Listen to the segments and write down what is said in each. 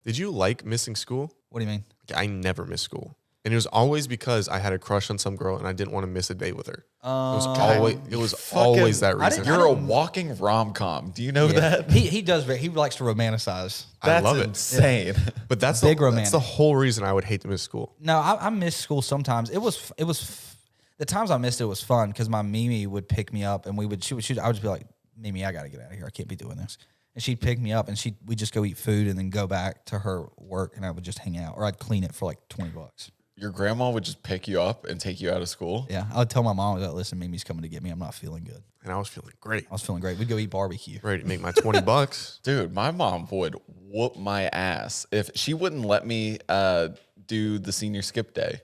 Did you like missing school? What do you mean? I never missed school. And it was always because I had a crush on some girl and I didn't want to miss a day with her. It was always that reason. You're a walking rom-com. Do you know that? He does. He likes to romanticize. I love insane. it. But that's Big that's romantic. the whole reason I would hate to miss school. No, I miss school sometimes. It was the times I missed it was fun because my Mimi would pick me up and I would just be like, Mimi, I got to get out of here. I can't be doing this. And she'd pick me up and we'd just go eat food and then go back to her work and I would just hang out or I'd clean it for like $20. Your grandma would just pick you up and take you out of school? Yeah, I would tell my mom, listen, Mimi's coming to get me. I'm not feeling good. And I was feeling great. I was feeling great. We'd go eat barbecue. Ready to make my $20. Dude, my mom would whoop my ass if she wouldn't let me do the senior skip day,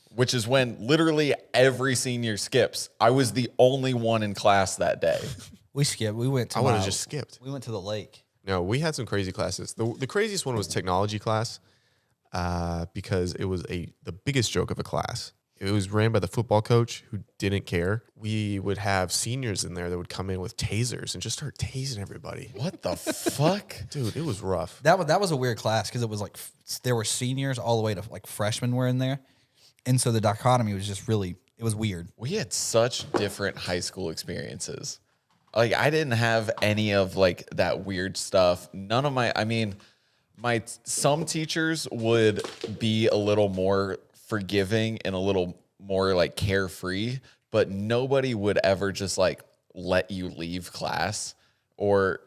which is when literally every senior skips. I was the only one in class that day. We skipped. We went to I would have just skipped. We went to the lake. No, we had some crazy classes. The craziest one was technology class because it was the biggest joke of a class. It was ran by the football coach who didn't care. We would have seniors in there that would come in with tasers and just start tasing everybody. What the fuck? Dude, it was rough. That was a weird class because it was like there were seniors all the way to like freshmen were in there. And so the dichotomy was just it was weird. We had such different high school experiences. Like I didn't have any of like that weird stuff. None of some teachers would be a little more forgiving and a little more like carefree, but nobody would ever just like let you leave class, or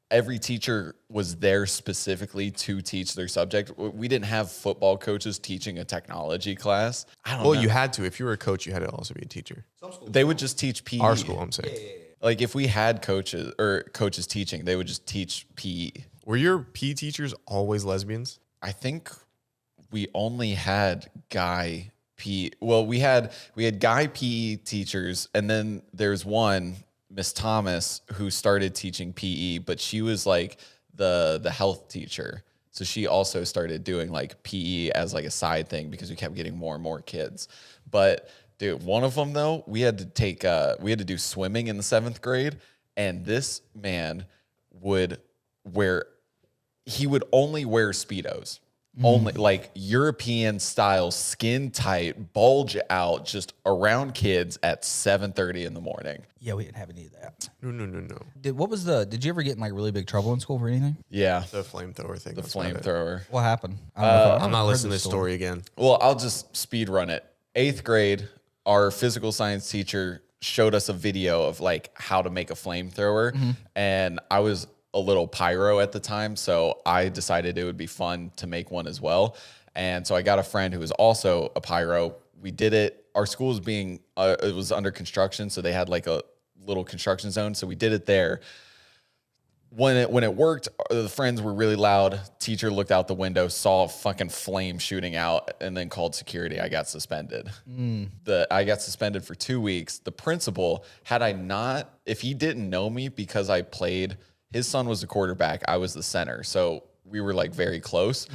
every teacher was there specifically to teach their subject. We didn't have football coaches teaching a technology class. I don't know. You had to. If you were a coach, you had to also be a teacher. They would just teach PE. Our school, I'm saying. Like if we had coaches teaching, they would just teach PE. Were your PE teachers always lesbians? I think we only had guy PE. Well, we had guy PE teachers, and then there's one, Miss Thomas, who started teaching PE, but she was like the health teacher. So she also started doing like PE as like a side thing because we kept getting more and more kids. But dude, one of them though, we had to do swimming in the 7th grade, and this man would only wear Speedos. Only like European style, skin tight, bulge out, just around kids at 7:30 in the morning. Yeah, we didn't have any of that. No. Did you ever get in like really big trouble in school for anything? Yeah. The flamethrower thing. The flamethrower. What happened? I'm not listening to this story again. Well, I'll just speed run it. 8th grade, our physical science teacher showed us a video of like how to make a flamethrower. And I was a little pyro at the time, so I decided it would be fun to make one as well. And so I got a friend who was also a pyro. We did it. Our school was it was under construction, so they had like a little construction zone. So we did it there. When it worked, the friends were really loud. Teacher looked out the window, saw a fucking flame shooting out, and then called security. I got suspended. I got suspended for 2 weeks. The principal, if he didn't know me because I played, his son was the quarterback, I was the center. So we were like very close.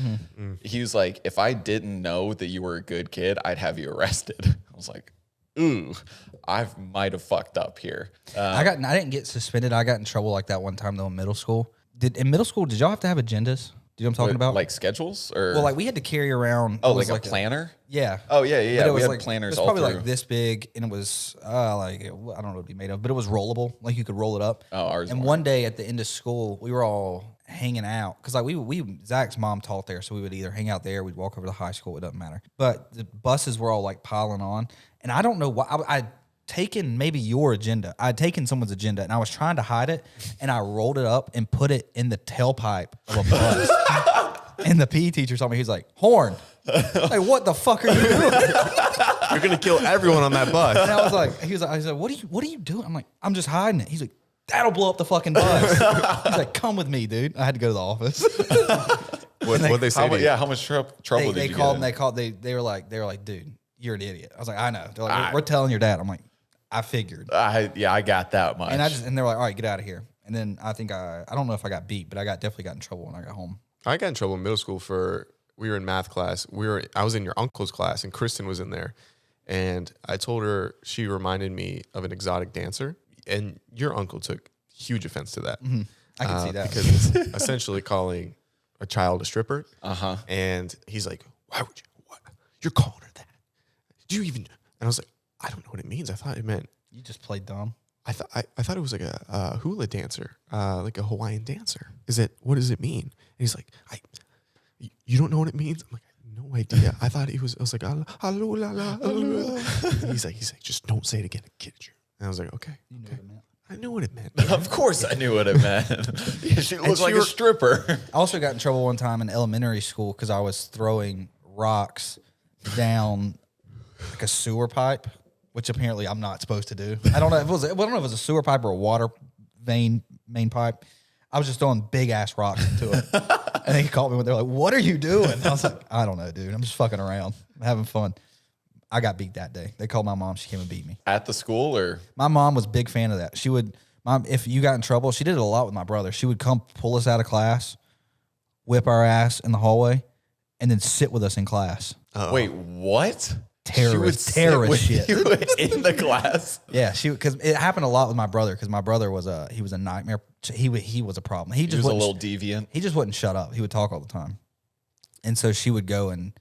He was like, if I didn't know that you were a good kid, I'd have you arrested. I was like, ooh, I might have fucked up here. I didn't get suspended. I got in trouble like that one time though in middle school. In middle school, did y'all have to have agendas? Do you know what I'm talking about? Like schedules? Or well, like we had to carry around. like a planner? Yeah. Oh, yeah. But it We was had like, planners it was all probably through. like this big, and it was I don't know what it'd be made of, but it was rollable. Like you could roll it up. Oh, ours. And one day at the end of school, we were all hanging out because like Zach's mom taught there, so we would either hang out there, we'd walk over to high school. It doesn't matter. But the buses were all like piling on, and I don't know why I'd taken maybe your agenda. I'd taken someone's agenda, and I was trying to hide it, and I rolled it up and put it in the tailpipe of a bus. And the PE teacher saw me. He's like, "Horn, like what the fuck are you doing?" You're gonna kill everyone on that bus. And I was like, he was like, what are you doing? I'm like, I'm just hiding it. He's like, that'll blow up the fucking bus. He's like, come with me, dude. I had to go to the office. What'd they say to you? How much trouble did they you called get in? they were like, dude, you're an idiot. I was like, I know. They're like, we're telling your dad. I'm like, I figured. I got that much. And they were like, all right, get out of here. And then I think I don't know if I got beat, but I definitely got in trouble when I got home. I got in trouble in middle school we were in math class. I was in your uncle's class, and Kristen was in there. And I told her she reminded me of an exotic dancer. And your uncle took huge offense to that. I can see that. Because it's essentially calling a child a stripper. And he's like, why would you? What? You're calling her that? Do you even? And I was like, I don't know what it means. I thought it meant. You just played dumb. I thought it was like a hula dancer, like a Hawaiian dancer. What does it mean? And he's like, you don't know what it means? I'm like, I have no idea. I thought I was like, he's like, just don't say it again. Kid you. And I was like, okay. You knew what it meant. I know what it meant. Of course I knew what it meant. Yeah, she looked like a stripper. I also got in trouble one time in elementary school because I was throwing rocks down like a sewer pipe, which apparently I'm not supposed to do. I don't know if it was a sewer pipe or a water main pipe. I was just throwing big ass rocks into it. And they called me when they're like, what are you doing? And I was like, I don't know, dude. I'm just fucking around. I'm having fun. I got beat that day. They called my mom. She came and beat me. At the school or? My mom was a big fan of that. She would, if you got in trouble, she did it a lot with my brother. She would come pull us out of class, whip our ass in the hallway, and then sit with us in class. Wait, what? Terrorist shit. You in the class? Yeah, because it happened a lot with my brother. Because my brother was a nightmare. He was a problem. He was a little deviant. He just wouldn't shut up. He would talk all the time, and so she would go and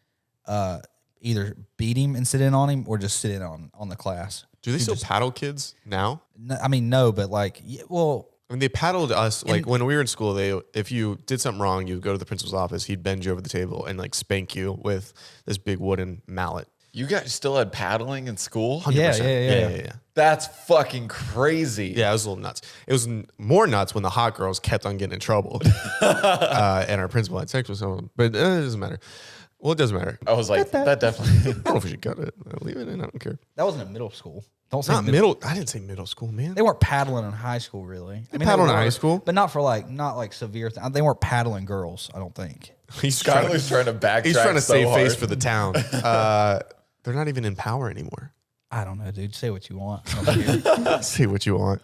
either beat him and sit in on him, or just sit in on the class. Do they still paddle kids now? No, but like, well. I mean, they paddled us like when we were in school. If you did something wrong, you would go to the principal's office. He'd bend you over the table and like spank you with this big wooden mallet. You guys still had paddling in school? 100%. Yeah. That's fucking crazy. Yeah, it was a little nuts. It was more nuts when the hot girls kept on getting in trouble, and our principal had sex with someone. But it doesn't matter. Well, it doesn't matter. I was like, that definitely. I don't know if we should cut it. Leave it in. I don't care. That wasn't in middle school. Don't say Not middle. I didn't say middle school, man. They weren't paddling in high school, really. They paddled in high school, but not for like severe. They weren't paddling girls. I don't think. Skyler's trying to backtrack. He's trying to so save hard. face for the town. They're not even in power anymore. I don't know, dude. Say what you want. I don't care. Say what you want.